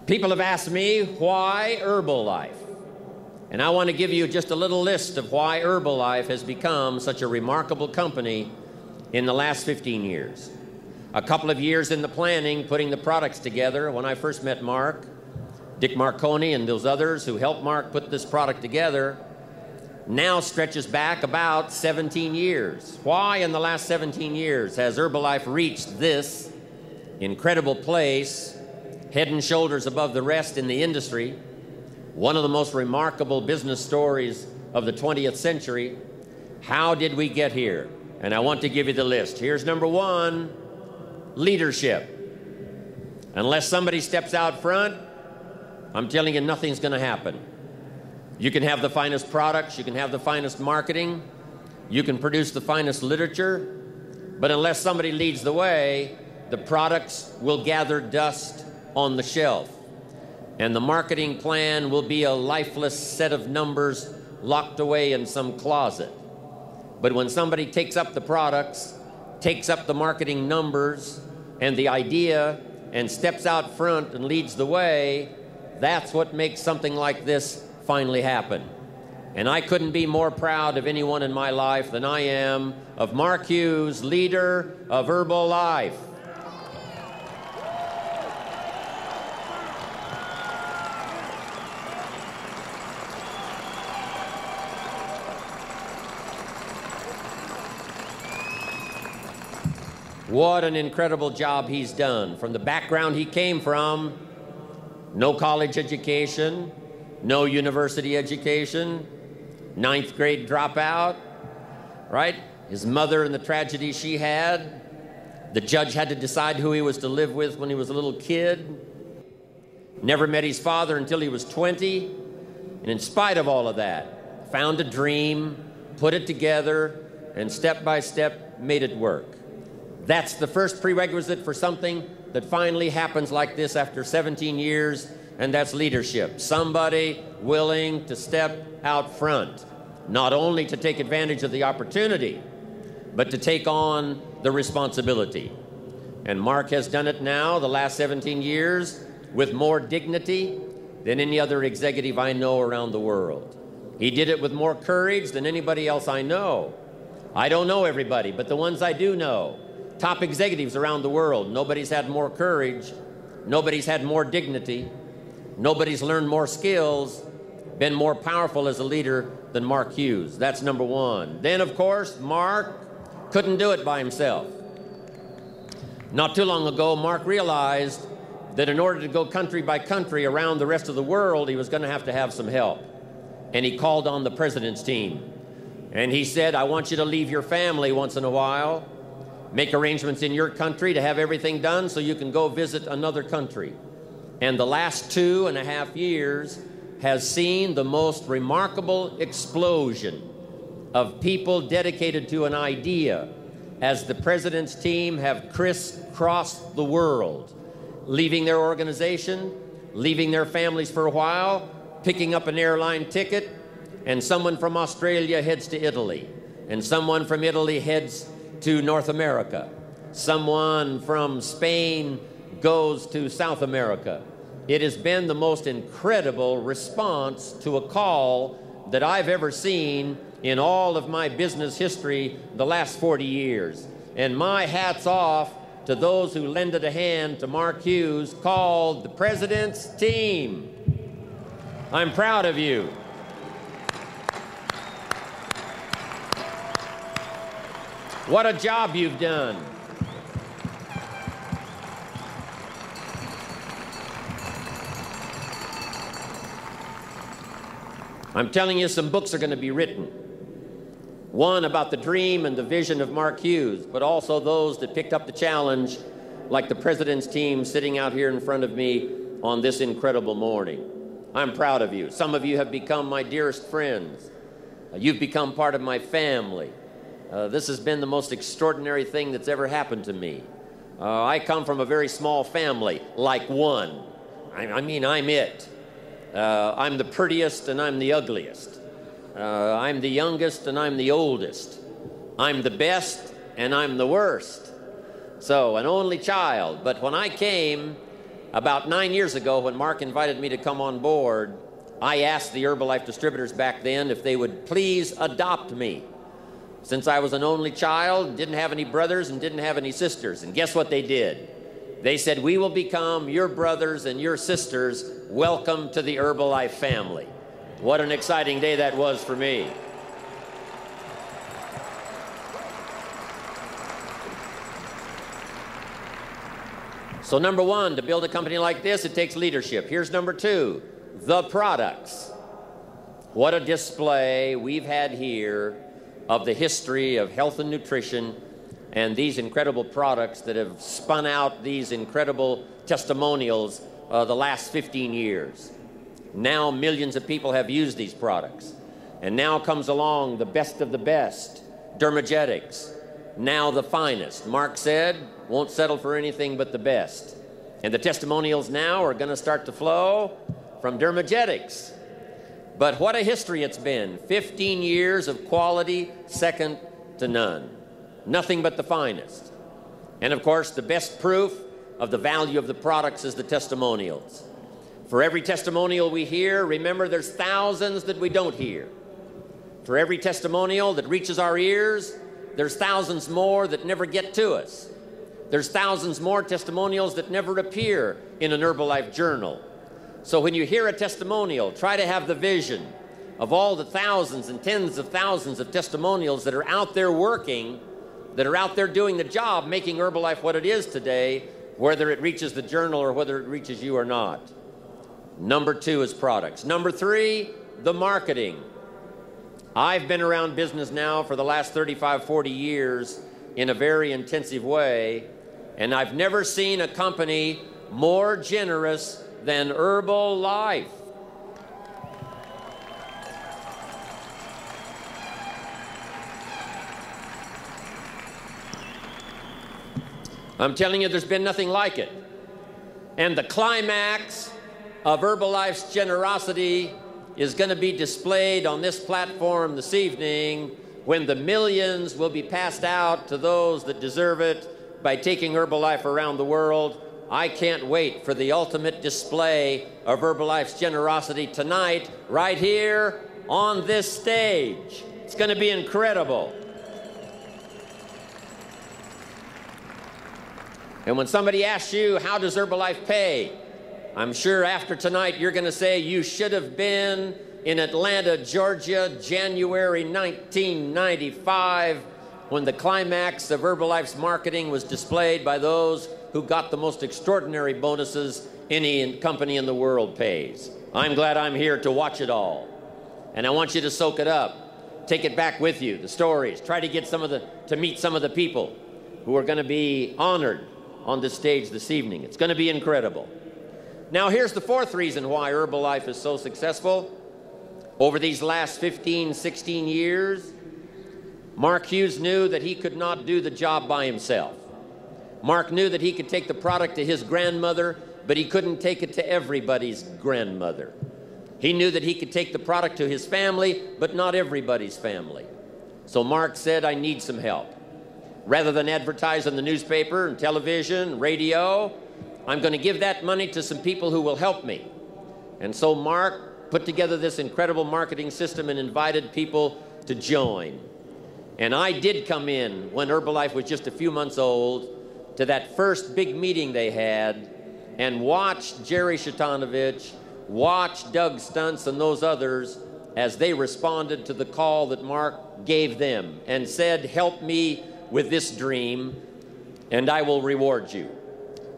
People have asked me, why Herbalife? And I want to give you just a little list of why Herbalife has become such a remarkable company in the last 15 years. A couple of years in the planning, putting the products together. When I first met Mark, Dick Marconi and those others who helped Mark put this product together, now stretches back about 17 years. Why in the last 17 years has Herbalife reached this incredible place, head and shoulders above the rest in the industry? One of the most remarkable business stories of the 20th century. How did we get here? And I want to give you the list. Here's number one, leadership. Unless somebody steps out front, I'm telling you, nothing's going to happen. You can have the finest products, you can have the finest marketing, you can produce the finest literature, but unless somebody leads the way, the products will gather dust on the shelf. And the marketing plan will be a lifeless set of numbers locked away in some closet. But when somebody takes up the products, takes up the marketing numbers and the idea, and steps out front and leads the way, that's what makes something like this finally happen. And I couldn't be more proud of anyone in my life than I am of Mark Hughes, leader of Herbalife. What an incredible job he's done. From the background he came from, no college education, no university education, 9th grade dropout, right? His mother and the tragedy she had. The judge had to decide who he was to live with when he was a little kid. Never met his father until he was 20. And in spite of all of that, found a dream, put it together, and step by step made it work. That's the first prerequisite for something that finally happens like this after 17 years, and that's leadership. Somebody willing to step out front, not only to take advantage of the opportunity, but to take on the responsibility. And Mark has done it now, the last 17 years, with more dignity than any other executive I know around the world. He did it with more courage than anybody else I know. I don't know everybody, but the ones I do know, top executives around the world, nobody's had more courage, nobody's had more dignity, nobody's learned more skills, been more powerful as a leader than Mark Hughes. That's number one. Then, of course, Mark couldn't do it by himself. Not too long ago, Mark realized that in order to go country by country around the rest of the world, he was going to have some help. And he called on the president's team. And he said, I want you to leave your family once in a while, make arrangements in your country to have everything done so you can go visit another country. And the last 2.5 years has seen the most remarkable explosion of people dedicated to an idea as the president's team have crisscrossed the world, leaving their organization, leaving their families for a while, picking up an airline ticket, and someone from Australia heads to Italy, and someone from Italy heads to North America. Someone from Spain goes to South America. It has been the most incredible response to a call that I've ever seen in all of my business history the last 40 years. And my hat's off to those who lended a hand to Mark Hughes, called the President's Team. I'm proud of you. What a job you've done. I'm telling you, some books are going to be written. One about the dream and the vision of Mark Hughes, but also those that picked up the challenge, like the President's Team sitting out here in front of me on this incredible morning. I'm proud of you. Some of you have become my dearest friends. You've become part of my family. This has been the most extraordinary thing that's ever happened to me. I come from a very small family, like one. I mean, I'm it. I'm the prettiest and I'm the ugliest. I'm the youngest and I'm the oldest. I'm the best and I'm the worst. So, an only child. But when I came, About 9 years ago, when Mark invited me to come on board, I asked the Herbalife distributors back then if they would please adopt me, since I was an only child, didn't have any brothers, and didn't have any sisters. And guess what they did? They said, "We will become your brothers and your sisters. Welcome to the Herbalife family." What an exciting day that was for me. So number one, to build a company like this, it takes leadership. Here's number two, the products. What a display we've had here of the history of health and nutrition and these incredible products that have spun out these incredible testimonials the last 15 years. Now millions of people have used these products. And now comes along the best of the best, Dermagetics. Now the finest. Mark said, won't settle for anything but the best. And the testimonials now are going to start to flow from Dermagetics. But what a history it's been. 15 years of quality, second to none. Nothing but the finest. And of course, the best proof of the value of the products is the testimonials. For every testimonial we hear, remember there's thousands that we don't hear. For every testimonial that reaches our ears, there's thousands more that never get to us. There's thousands more testimonials that never appear in an Herbalife journal. So when you hear a testimonial, try to have the vision of all the thousands and tens of thousands of testimonials that are out there working, that are out there doing the job, making Herbalife what it is today, whether it reaches the journal or whether it reaches you or not. Number two is products. Number three, the marketing. I've been around business now for the last 35, 40 years in a very intensive way, and I've never seen a company more generous than Herbalife. I'm telling you, there's been nothing like it. And the climax of Herbalife's generosity is going to be displayed on this platform this evening when the millions will be passed out to those that deserve it by taking Herbalife around the world. I can't wait for the ultimate display of Herbalife's generosity tonight, right here on this stage. It's going to be incredible. And when somebody asks you, how does Herbalife pay? I'm sure after tonight you're going to say, you should have been in Atlanta, Georgia, January 1995, when the climax of Herbalife's marketing was displayed by those who got the most extraordinary bonuses any company in the world pays. I'm glad I'm here to watch it all. And I want you to soak it up. Take it back with you, the stories. Try to get to meet some of the people who are going to be honored on this stage this evening. It's going to be incredible. Now, here's the fourth reason why Herbalife is so successful. Over these last 15, 16 years, Mark Hughes knew that he could not do the job by himself. Mark knew that he could take the product to his grandmother, but he couldn't take it to everybody's grandmother. He knew that he could take the product to his family, but not everybody's family. So Mark said, I need some help. Rather than advertise in the newspaper and television, radio, I'm going to give that money to some people who will help me. And so Mark put together this incredible marketing system and invited people to join. And I did come in when Herbalife was just a few months old to that first big meeting they had and watched Jerry Shatanovich, watched Doug Stuntz and those others as they responded to the call that Mark gave them and said, help me with this dream and I will reward you.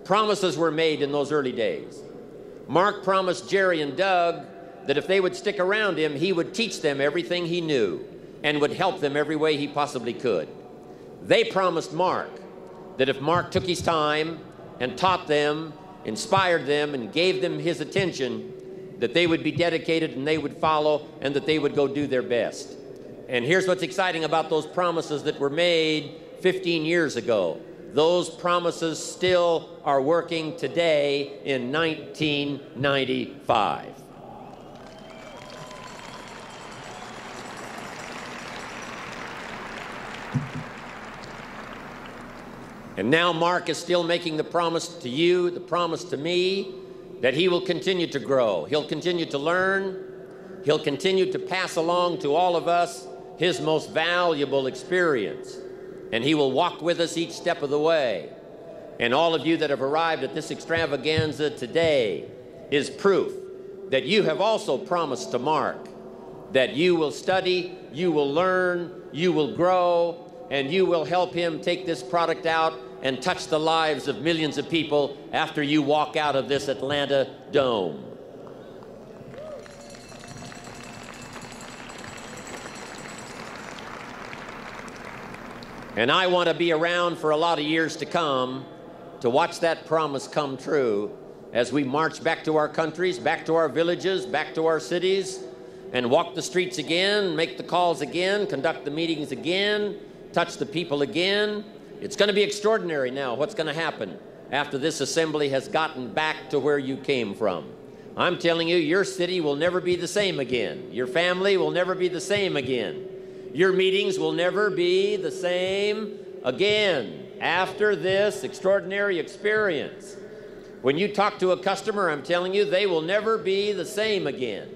Promises were made in those early days. Mark promised Jerry and Doug that if they would stick around him, he would teach them everything he knew and would help them every way he possibly could. They promised Mark that if Mark took his time and taught them, inspired them, and gave them his attention, that they would be dedicated and they would follow and that they would go do their best. And here's what's exciting about those promises that were made 15 years ago. Those promises still are working today in 1995. And now Mark is still making the promise to you, the promise to me, that he will continue to grow. He'll continue to learn. He'll continue to pass along to all of us his most valuable experience. And he will walk with us each step of the way. And all of you that have arrived at this extravaganza today is proof that you have also promised to Mark that you will study, you will learn, you will grow, and you will help him take this product out and touch the lives of millions of people after you walk out of this Atlanta dome. And I want to be around for a lot of years to come to watch that promise come true as we march back to our countries, back to our villages, back to our cities, and walk the streets again, make the calls again, conduct the meetings again, touch the people again. It's going to be extraordinary now what's going to happen after this assembly has gotten back to where you came from. I'm telling you, your city will never be the same again. Your family will never be the same again. Your meetings will never be the same again after this extraordinary experience. When you talk to a customer, I'm telling you, they will never be the same again.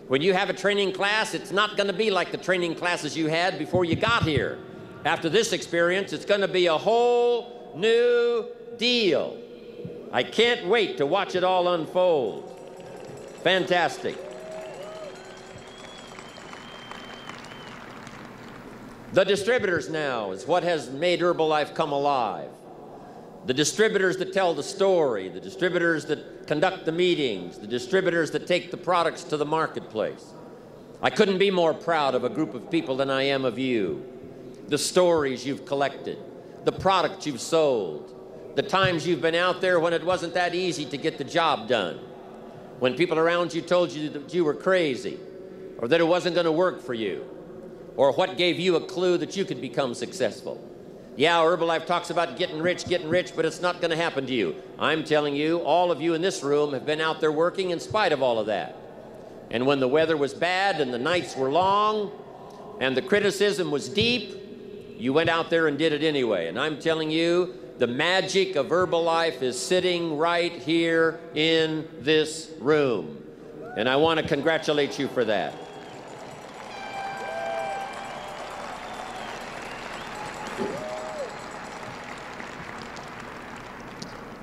When you have a training class, it's not going to be like the training classes you had before you got here. After this experience, it's going to be a whole new deal. I can't wait to watch it all unfold. Fantastic. The distributors now is what has made Herbalife come alive. The distributors that tell the story, the distributors that conduct the meetings, the distributors that take the products to the marketplace. I couldn't be more proud of a group of people than I am of you. The stories you've collected, the products you've sold, the times you've been out there when it wasn't that easy to get the job done, when people around you told you that you were crazy or that it wasn't going to work for you, or what gave you a clue that you could become successful. Yeah, Herbalife talks about getting rich, but it's not going to happen to you. I'm telling you, all of you in this room have been out there working in spite of all of that. And when the weather was bad and the nights were long and the criticism was deep, you went out there and did it anyway. And I'm telling you, the magic of Herbalife is sitting right here in this room. And I want to congratulate you for that.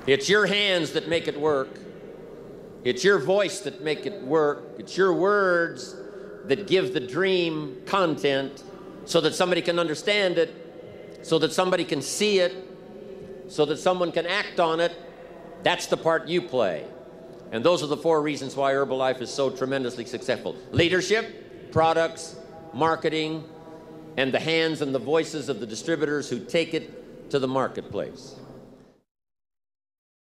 It's your hands that make it work. It's your voice that make it work. It's your words that give the dream content so that somebody can understand it, so that somebody can see it, so that someone can act on it. That's the part you play. And those are the 4 reasons why Herbalife is so tremendously successful. Leadership, products, marketing, and the hands and the voices of the distributors who take it to the marketplace.